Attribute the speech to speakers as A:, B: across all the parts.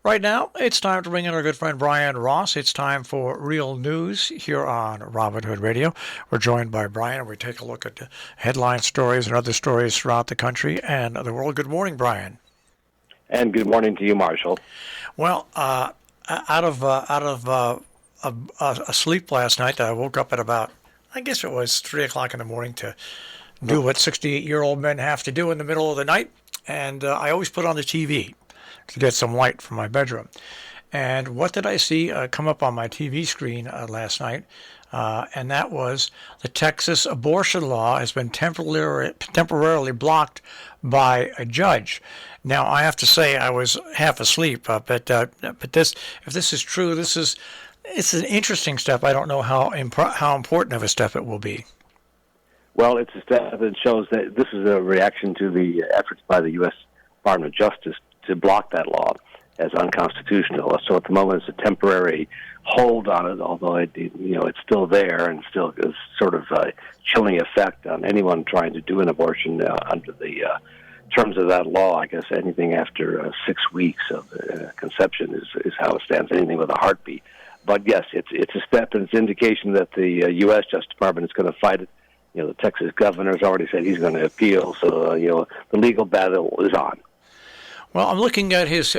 A: Right now, it's time to bring in our good friend Brian Ross. It's time for Real News here on Robin Hood Radio. We're joined by Brian, and we take a look at the headline stories and other stories throughout the country and the world. Good morning, Brian.
B: And good morning to you, Marshall.
A: Well, out of sleep last night, I woke up at about, I guess it was 3 o'clock in the morning to do what 68-year-old men have to do in the middle of the night, and I always put on the TV to get some light from my bedroom. And what did I see come up on my TV screen last night? And that was the Texas abortion law has been temporarily blocked by a judge. Now, I have to say I was half asleep, but this, if this is true, it's an interesting step. I don't know how important of a step it will be.
B: Well, it's a step that shows that this is a reaction to the efforts by the U.S. Department of Justice to block that law as unconstitutional. So at the moment, it's a temporary hold on it, although it's still there and still is sort of a chilling effect on anyone trying to do an abortion under the terms of that law. I guess anything after 6 weeks of conception is how it stands. Anything with a heartbeat. But yes, it's a step, and it's an indication that the U.S. Justice Department is going to fight it. The Texas governor's already said he's going to appeal, so the legal battle is on.
A: Well, I'm looking at his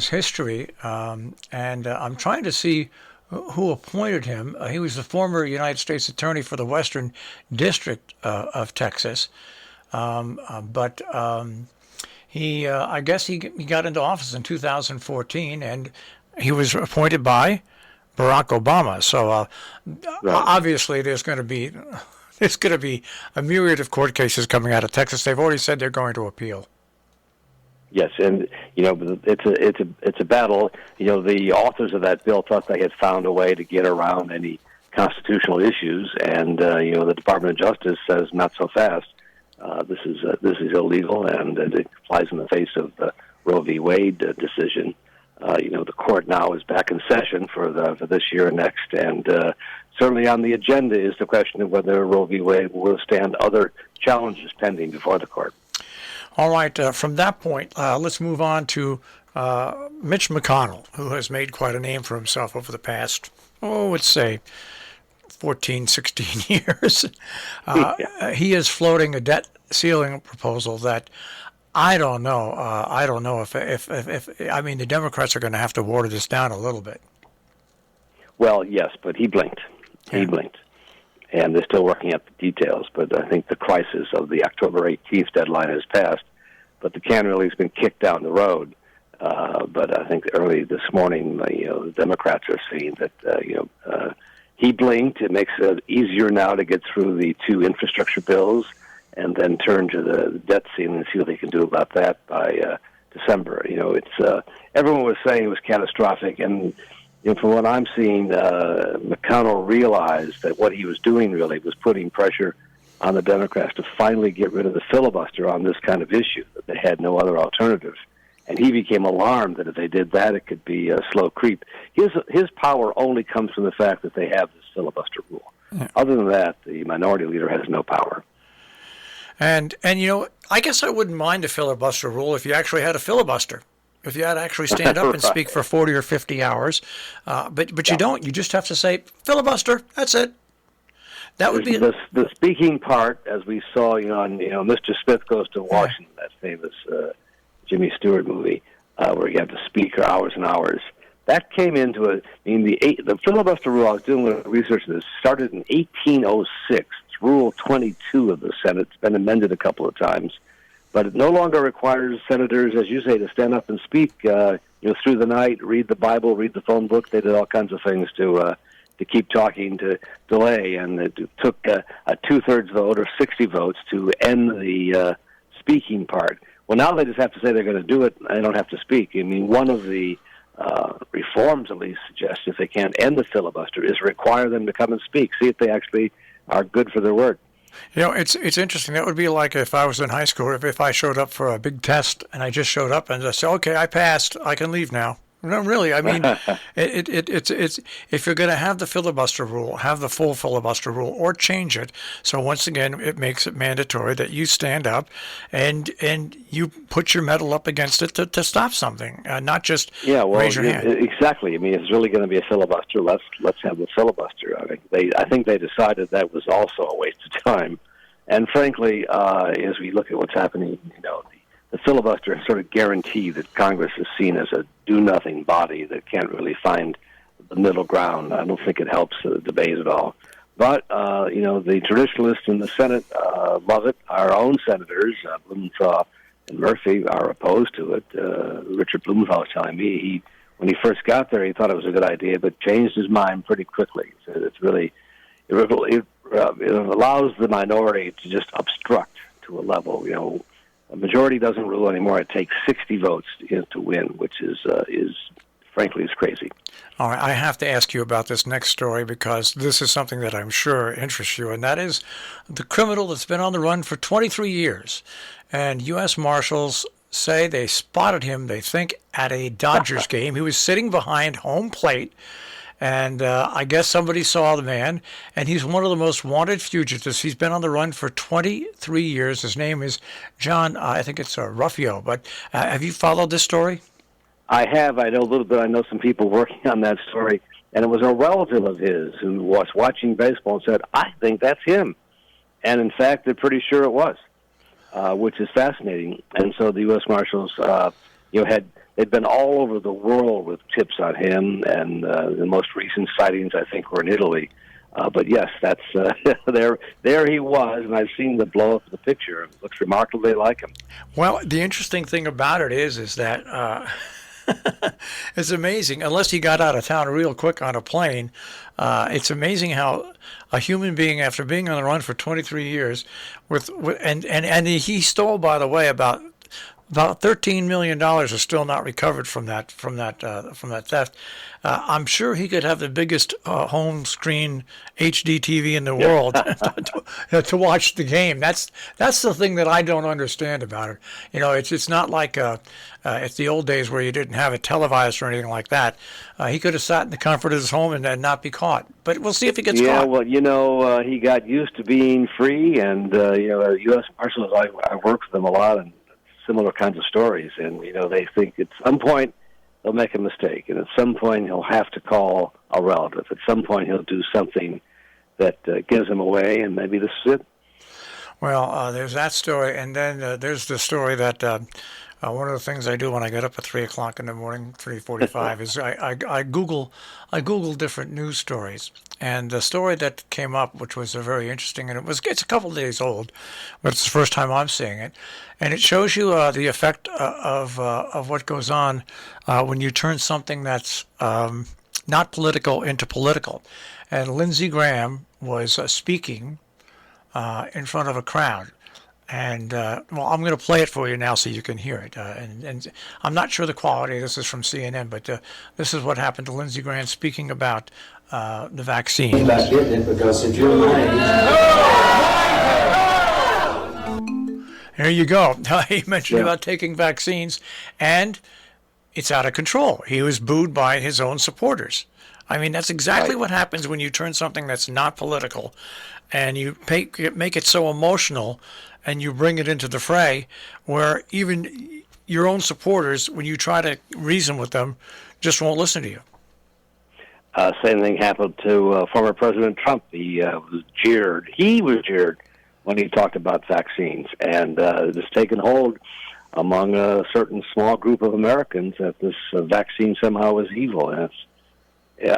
A: history, and I'm trying to see who appointed him. He was the former United States Attorney for the Western District of Texas, but I guess he got into office in 2014, and he was appointed by Barack Obama. So obviously, there's going to be a myriad of court cases coming out of Texas. They've already said they're going to appeal.
B: Yes, and it's a battle. The authors of that bill thought they had found a way to get around any constitutional issues, and the Department of Justice says not so fast. This is illegal, and it flies in the face of the Roe v. Wade decision. The court now is back in session for this year and next, and certainly on the agenda is the question of whether Roe v. Wade will withstand other challenges pending before the court.
A: All right, from that point, let's move on to Mitch McConnell, who has made quite a name for himself over the past, let's say, 14, 16 years. He is floating a debt ceiling proposal that I don't know. I don't know if the Democrats are going to have to water this down a little bit.
B: Well, yes, but he blinked. He blinked. And they're still working out the details, but I think the crisis of the October 18th deadline has passed, but the can really has been kicked down the road. But I think early this morning, the Democrats are saying that he blinked. It makes it easier now to get through the two infrastructure bills and then turn to the debt ceiling and see what they can do about that by December. Everyone was saying it was catastrophic, and from what I'm seeing, McConnell realized that what he was doing really was putting pressure on the Democrats to finally get rid of the filibuster on this kind of issue, that they had no other alternative. And he became alarmed that if they did that, it could be a slow creep. His power only comes from the fact that they have this filibuster rule. Yeah. Other than that, the minority leader has no power.
A: And I guess I wouldn't mind a filibuster rule if you actually had a filibuster. If you had to actually stand up and speak for 40 or 50 hours, but you don't. You just have to say filibuster. That's it. That would be
B: the speaking part, as we saw, on Mr. Smith Goes to Washington, that famous Jimmy Stewart movie, where you have to speak for hours and hours. That came into the filibuster rule. I was doing a research on this. Started in 1806. It's Rule 22 of the Senate. It's been amended a couple of times. But it no longer requires senators, as you say, to stand up and speak through the night, read the Bible, read the phone book. They did all kinds of things to keep talking, to delay, and it took a two-thirds vote or 60 votes to end the speaking part. Well, now they just have to say they're going to do it. They don't have to speak. One of the reforms, at least, suggests if they can't end the filibuster, is require them to come and speak. See if they actually are good for their word.
A: It's interesting. That would be like if I was in high school, if I showed up for a big test and I just showed up and I said, okay, I passed, I can leave now. No, really. I mean, it's if you're going to have the filibuster rule, have the full filibuster rule, or change it. So once again, it makes it mandatory that you stand up and you put your metal up against it to stop something, not just raise your hand.
B: Exactly. I mean, it's really going to be a filibuster. Let's have the filibuster. I think they decided that was also a waste of time. And frankly, as we look at what's happening, the filibuster sort of guarantee that Congress is seen as a do-nothing body that can't really find the middle ground. I don't think it helps the debate at all. But, the traditionalists in the Senate love it. Our own senators, Blumenthal and Murphy, are opposed to it. Richard Blumenthal was telling me when he first got there, he thought it was a good idea, but changed his mind pretty quickly. So it's really, it allows the minority to just obstruct to a level, A majority doesn't rule anymore. It takes 60 votes to win, which is frankly, is crazy.
A: All right, I have to ask you about this next story because this is something that I'm sure interests you, and that is the criminal that's been on the run for 23 years. And U.S. Marshals say they spotted him, they think, at a Dodgers game. He was sitting behind home plate. And I guess somebody saw the man, and he's one of the most wanted fugitives. He's been on the run for 23 years. His name is John, I think it's Ruffio. But have you followed this story?
B: I have. I know a little bit. I know some people working on that story. And it was a relative of his who was watching baseball and said, I think that's him. And, in fact, they're pretty sure it was, which is fascinating. And so the U.S. Marshals, they'd been all over the world with tips on him, and the most recent sightings, I think, were in Italy. But yes, that's there he was, and I've seen the blow up of the picture. It looks remarkably like him.
A: Well, the interesting thing about it is that it's amazing. Unless he got out of town real quick on a plane, it's amazing how a human being, after being on the run for 23 years, and he stole, by the way, about $13 million is still not recovered from that theft. I'm sure he could have the biggest home screen HD TV in the world to watch the game. That's the thing that I don't understand about it. It's not like it's the old days where you didn't have it televised or anything like that. He could have sat in the comfort of his home and not be caught. But we'll see if he gets caught.
B: Yeah, well, he got used to being free, and U.S. Marshals, I work with them a lot, and similar kinds of stories, and they think at some point they'll make a mistake, and at some point he'll have to call a relative. At some point he'll do something that gives him away, and maybe this is it.
A: Well, there's that story, and then there's the story that one of the things I do when I get up at 3 o'clock in the morning, 3:45, is I Google different news stories. And the story that came up, which was very interesting, and it's a couple of days old, but it's the first time I'm seeing it, and it shows you the effect of what goes on when you turn something that's not political into political. And Lindsey Graham was speaking in front of a crowd. And, I'm going to play it for you now so you can hear it. And I'm not sure the quality. This is from CNN, but this is what happened to Lindsey Graham speaking about the vaccine.
C: About getting it because if you're my age...
A: There you go. He mentioned about taking vaccines, and it's out of control. He was booed by his own supporters. I mean, that's exactly what happens when you turn something that's not political and you make it so emotional and you bring it into the fray where even your own supporters, when you try to reason with them, just won't listen to you.
B: Same thing happened to former President Trump. He was jeered. He was jeered when he talked about vaccines, and it's taken hold among a certain small group of Americans that this vaccine somehow is evil. And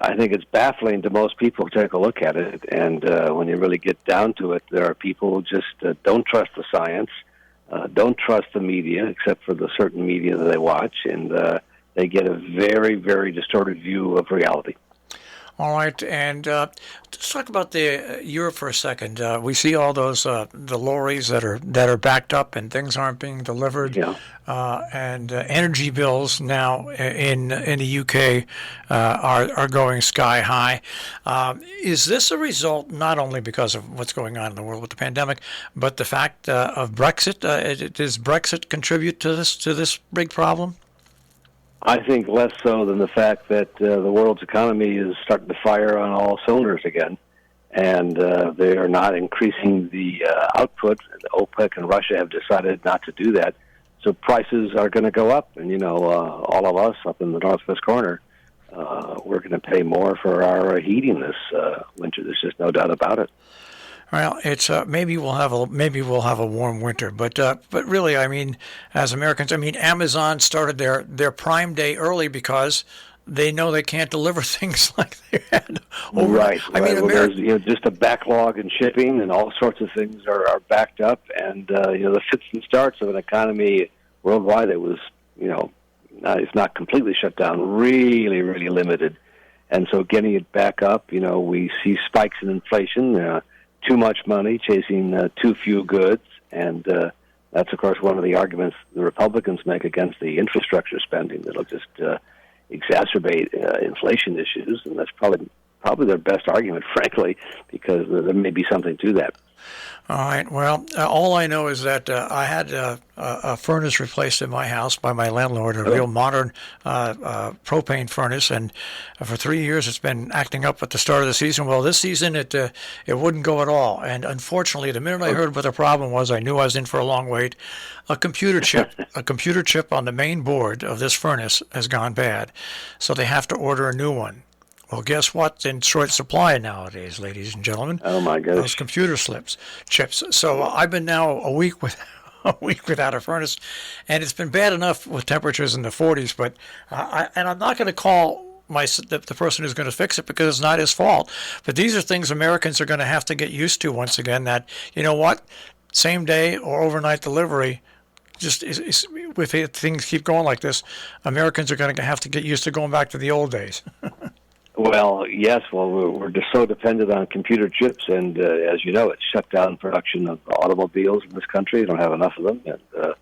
B: I think it's baffling to most people who take a look at it, and when you really get down to it, there are people who just don't trust the science, don't trust the media, except for the certain media that they watch, and they get a very, very distorted view of reality.
A: All right, and let's talk about Europe for a second. We see all those the lorries that are backed up and things aren't being delivered, and energy bills now in the UK are going sky high. Is this a result not only because of what's going on in the world with the pandemic, but the fact of Brexit? Does Brexit contribute to this big problem?
B: I think less so than the fact that the world's economy is starting to fire on all cylinders again, and they are not increasing the output. OPEC and Russia have decided not to do that, so prices are going to go up. And all of us up in the northwest corner, we're going to pay more for our heating this winter. There's just no doubt about it.
A: Well, it's maybe we'll have a warm winter, but really, I mean, as Americans, I mean, Amazon started their Prime Day early because they know they can't deliver things like they had over.
B: Right.
A: I mean,
B: well, there's just a backlog in shipping, and all sorts of things are backed up, and the fits and starts of an economy worldwide that was it's not completely shut down, really, really limited, and so getting it back up, we see spikes in inflation. Too much money chasing too few goods, and that's, of course, one of the arguments the Republicans make against the infrastructure spending. That'll just exacerbate inflation issues, and that's probably their best argument, frankly, because there may be something to that.
A: All right. Well, all I know is that I had a furnace replaced in my house by my landlord, a real modern propane furnace, and for 3 years it's been acting up at the start of the season. Well, this season it wouldn't go at all, and unfortunately, the minute I heard what the problem was, I knew I was in for a long wait. A computer chip on the main board of this furnace has gone bad, so they have to order a new one. Well, guess what's in short supply nowadays, ladies and gentlemen?
B: Oh my gosh!
A: Those computer chips. So I've been now a week without a furnace, and it's been bad enough with temperatures in the 40s. But I'm not going to call the person who's going to fix it because it's not his fault. But these are things Americans are going to have to get used to once again. That same day or overnight delivery. Just if things keep going like this, Americans are going to have to get used to going back to the old days.
B: Well, yes. Well, we're just so dependent on computer chips, and as you know, it's shut down production of automobiles in this country. You don't have enough of them, and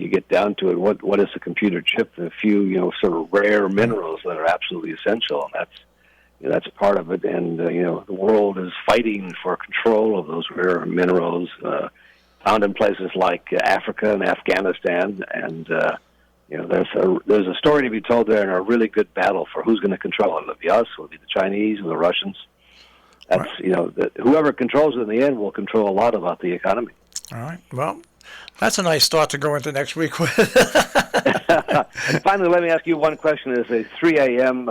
B: you get down to it. What is a computer chip? A few, sort of rare minerals that are absolutely essential, and that's part of it. And the world is fighting for control of those rare minerals found in places like Africa and Afghanistan, and there's a story to be told there, and a really good battle for who's going to control it. It'll be us, it'll be the Chinese, or the Russians. That's whoever controls it in the end will control a lot about the economy.
A: All right. Well, that's a nice thought to go into next week with.
B: Finally, let me ask you one question. It's a 3 a.m.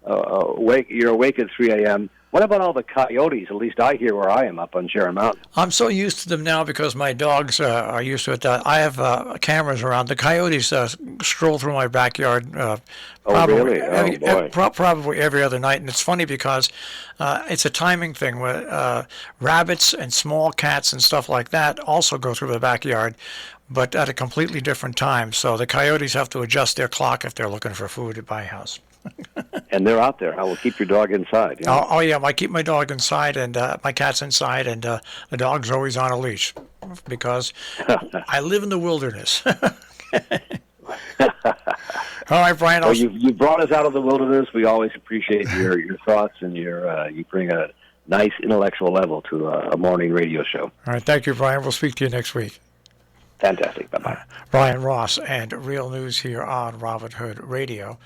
B: You're awake at 3 a.m. What about all the coyotes? At least I hear where I am up on Sharon Mountain.
A: I'm so used to them now because my dogs are used to it. I have cameras around. The coyotes stroll through my backyard.
B: Really? Oh, boy.
A: Probably every other night. And it's funny because it's a timing thing. Where rabbits and small cats and stuff like that also go through the backyard, but at a completely different time. So the coyotes have to adjust their clock if they're looking for food at my house.
B: And they're out there. I will keep your dog inside.
A: Oh, yeah. I keep my dog inside, and my cat's inside, and the dog's always on a leash because I live in the wilderness. All right, Brian.
B: Well, you brought us out of the wilderness. We always appreciate your thoughts, and you bring a nice intellectual level to a morning radio show.
A: All right. Thank you, Brian. We'll speak to you next week.
B: Fantastic. Bye-bye.
A: Brian Ross and Real News here on Robert Hood Radio.